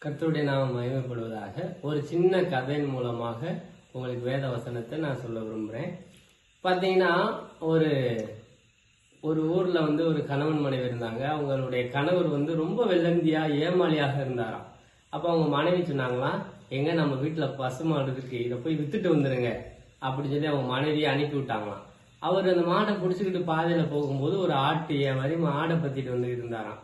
கர்த்தருடைய நாமம் மகிமைப்படுவதாக. ஒரு சின்ன கதையின் மூலமாக உங்களுக்கு வேத வசனத்தை நான் சொல்ல விரும்புகிறேன். பார்த்தீங்கன்னா, ஒரு ஒரு ஊர்ல ஒரு கணவன் மனைவி இருந்தாங்க. அவங்களுடைய கணவர் ரொம்ப வெள்ளந்தியா ஏமாளியாக இருந்தாராம். அப்ப அவங்க மனைவி சொன்னாங்களாம், எங்க நம்ம வீட்டுல பசுமாடு இருக்கு, இதை போய் வித்துட்டு வந்துருங்க அப்படின்னு சொல்லி அவங்க மனைவியை அனுப்பி விட்டாங்களாம். அவர் அந்த மாடை பிடிச்சிக்கிட்டு பாதையில போகும்போது ஒரு ஆட்டு மாதிரி மாடை பத்திட்டு இருந்தாராம்.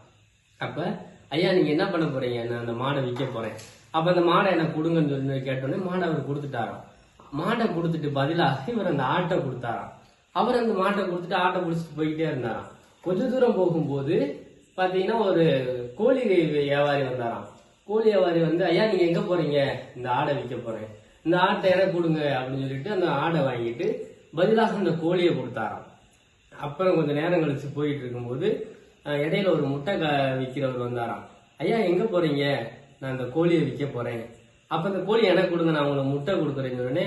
அப்ப ஐயா நீங்க என்ன பண்ண போறீங்க? நான் அந்த மாடை விற்க போறேன். அப்ப அந்த மாடை எனக்கு கொடுங்கன்னு சொல்லி கேட்டோன்னே மாடை அவர் கொடுத்துட்டாராம். மாடை கொடுத்துட்டு பதிலாக இவர் அந்த ஆட்டை கொடுத்தாராம். அவர் அந்த மாட்டை கொடுத்துட்டு ஆட்டை பிடிச்சிட்டு போய்கிட்டே இருந்தாராம். கொஞ்ச தூரம் போகும்போது பாத்தீங்கன்னா ஒரு கோழி வியாபாரி வந்தாராம். கோழி வியாபாரி ஐயா நீங்க எங்க போறீங்க? இந்த ஆடை விற்க போறேன், இந்த ஆட்டை எனக்கு கொடுங்க அப்படின்னு சொல்லிட்டு அந்த ஆடை வாங்கிட்டு பதிலாக அந்த கோழியை கொடுத்தாராம். அப்புறம் கொஞ்ச நேரம் கழிச்சு போயிட்டு இருக்கும்போது இடையில ஒரு முட்டை விற்கிறவர் வந்தாராம். ஐயா எங்க போறீங்க? நான் இந்த கோழியை விற்க போறேன். அப்ப இந்த கோழி எனக்கு கொடுங்க, நான் உங்களுக்கு முட்டை கொடுக்குறேன்னு உடனே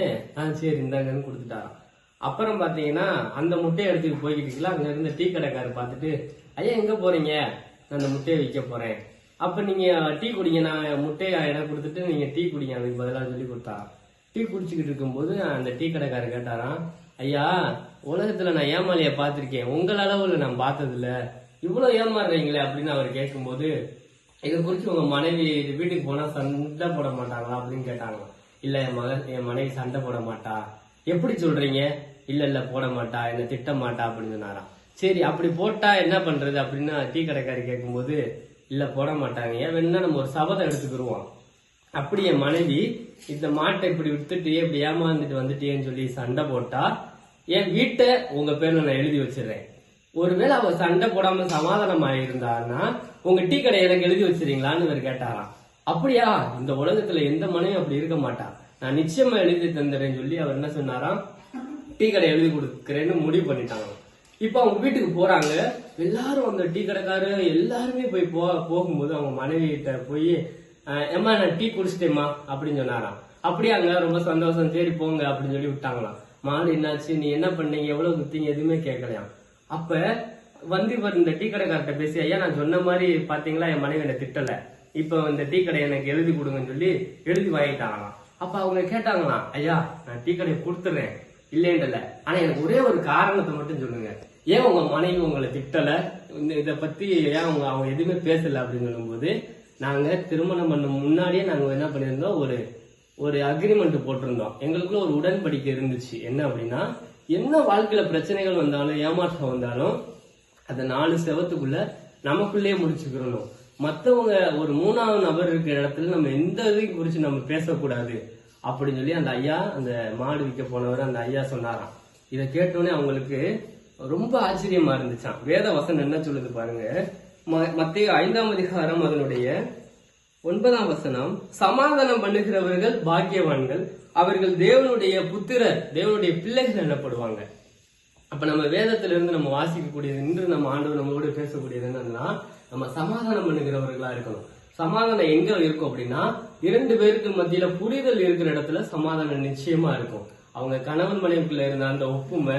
சரி இந்தாங்கன்னு கொடுத்துட்டாராம். அப்புறம் பாத்தீங்கன்னா அந்த முட்டையை எடுத்துட்டு போய்கிட்டு இருக்கலாம். அங்க இருந்த டீ கடைக்காரர் பார்த்துட்டு ஐயா எங்க போறீங்க? நான் அந்த முட்டையை விற்க போறேன். அப்ப நீங்க டீ குடிங்க, நான் முட்டையை எனக்கு கொடுத்துட்டு நீங்க டீ குடிங்க அதுக்கு பதிலாக சொல்லி கொடுத்தாராம். டீ குடிச்சுக்கிட்டு இருக்கும்போது அந்த டீ கடைக்காரர் கேட்டாராம், ஐயா உலகத்துல நான் ஏமாளிய பார்த்திருக்கேன், உங்கள் அளவுல நான் பார்த்தது இல்ல, இவ்வளவு ஏமாறுறீங்களே அப்படின்னு அவர் கேட்கும்போது, இதை குறிச்சு உங்க மனைவி வீட்டுக்கு போனா சண்டை போட மாட்டாங்களா அப்படின்னு கேட்டாங்க. இல்ல என் மனைவி சண்டை போட மாட்டா. எப்படி சொல்றீங்க? இல்ல போட மாட்டா, என்ன திட்ட மாட்டா அப்படின்னு சொன்னாராம். சரி அப்படி போட்டா என்ன பண்றது அப்படின்னு டீ கடைக்காரி கேட்கும்போது, இல்ல போட மாட்டாங்க, வேணும்னா நம்ம ஒரு சபதம் எடுத்துக்கிடுவோம். அப்படி என் மனைவி இந்த மாட்டை இப்படி விட்டுட்டு இப்படி ஏமாந்துட்டு வந்துட்டேன்னு சொல்லி சண்டை போட்டா என் வீட்டை உங்க பேர்ல நான் எழுதி வச்சிடுறேன். ஒருவேளை அவ சண்டை போடாம சமாதானம் ஆயிருந்தாருன்னா உங்க டீ கடை எனக்கு எழுதி வச்சிருக்கீங்களான்னு இவர் கேட்டாராம். அப்படியா? இந்த உலகத்துல எந்த மனையும் அப்படி இருக்க மாட்டா, நான் நிச்சயமா எழுதி தந்துறேன்னு சொல்லி அவர் என்ன சொன்னாராம், டீ கடை எழுதி கொடுக்குறேன்னு முடிவு பண்ணிட்டாங்க. இப்ப அவங்க வீட்டுக்கு போறாங்க. எல்லாரும் அந்த டீ கடைக்காரு எல்லாருமே போய் போகும்போது அவங்க மனைவி கிட்ட போய் ஏமா நான் டீ குடிச்சிட்டேம்மா அப்படின்னு சொன்னாராம். அப்படியாங்க, ரொம்ப சந்தோஷம், சரி போங்க அப்படின்னு சொல்லி விட்டாங்களாம். மாடு என்னாச்சு, நீ என்ன பண்ணீங்க, எவ்வளவு குத்தீங்க, எதுவுமே கேட்கலையாம். அப்ப இவர் இந்த டீ கடைக்கார்ட்ட பேசி, ஐயா நான் சொன்ன மாதிரி பாத்தீங்களா என் மனைவி என்ன திட்டல, இப்ப இந்த டீ கடை எனக்கு எழுதி கொடுங்கன்னு சொல்லி எழுதி வாங்கிட்டாங்களாம். அப்ப அவங்க கேட்டாங்களாம், ஐயா நான் டீ கடையை கொடுத்துறேன் இல்லைன்றல, ஆனா எனக்கு ஒரே ஒரு காரணத்தை மட்டும் சொல்லுங்க, ஏன் உங்க மனைவி உங்களை திட்டல, இத பத்தி ஏன் அவங்க எதுவுமே பேசல அப்படின்னு சொல்லும்போது, நாங்க திருமணம் பண்ண முன்னாடியே நாங்க என்ன பண்ணிருந்தோம், ஒரு அக்ரிமெண்ட் போட்டிருந்தோம். எங்களுக்குள்ள ஒரு உடன்படிக்கை இருந்துச்சு. என்ன அப்படின்னா, என்ன வாழ்க்கையில பிரச்சனைகள் வந்தாலும் ஏமாற்றம் வந்தாலும் அந்த 4 செவத்துக்குள்ள நமக்குள்ளே முடிச்சுக்கிறணும். மத்தவங்க ஒரு 3வது நபர் இருக்கிற இடத்துல நம்ம எந்த இதையும் குறிச்சு நம்ம பேசக்கூடாது அப்படின்னு சொல்லி அந்த ஐயா, அந்த மாடு விற்க போனவர் அந்த ஐயா சொன்னாராம். இதை கேட்டோன்னே அவங்களுக்கு ரொம்ப ஆச்சரியமா இருந்துச்சான். வேத வசனம் என்ன சொல்லுது பாருங்க. மத்தேயு 5ஆம் அதிகாரம் அதனுடைய 9ஆம் வசனம், சமாதானம் பண்ணுகிறவர்கள் பாக்கியவான்கள், அவர்கள் தேவனுடைய புத்திரர், தேவனுடைய பிள்ளைகள் எனப்படுவாங்க. அப்ப நம்ம வேதத்துல இருந்து நம்ம வாசிக்கக்கூடியது, இன்று நம்ம ஆண்டவர் நம்மளோட பேசக்கூடியது என்னன்னா, நம்ம சமாதானம் பண்ணுகிறவர்களா இருக்கணும். சமாதானம் எங்க இருக்கும் அப்படின்னா, 2 பேருக்கு மத்தியில புரிதல் இருக்கிற இடத்துல சமாதானம் நிச்சயமா இருக்கும். அவங்க கணவன் மனைவிக்குள்ள இருந்த அந்த ஒப்புமை,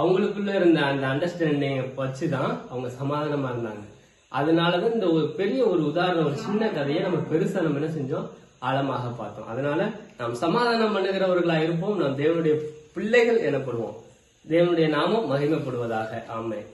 அவங்களுக்குள்ள இருந்த அந்த அண்டர்ஸ்டாண்டிங் வச்சுதான் அவங்க சமாதானமா இருந்தாங்க. அதனாலதான் இந்த ஒரு பெரிய ஒரு உதாரணம், ஒரு சின்ன கதையை நம்ம பெருசா நம்ம என்ன செஞ்சோம், ஆழமாக பார்த்தோம். அதனால நாம் சமாதானம் பண்ணுகிறவர்களா இருப்போம், நாம் தேவனுடைய பிள்ளைகள் எனப்படுவோம். தேவனுடைய நாமம் மகிமைப்படுவதாக. ஆமென்.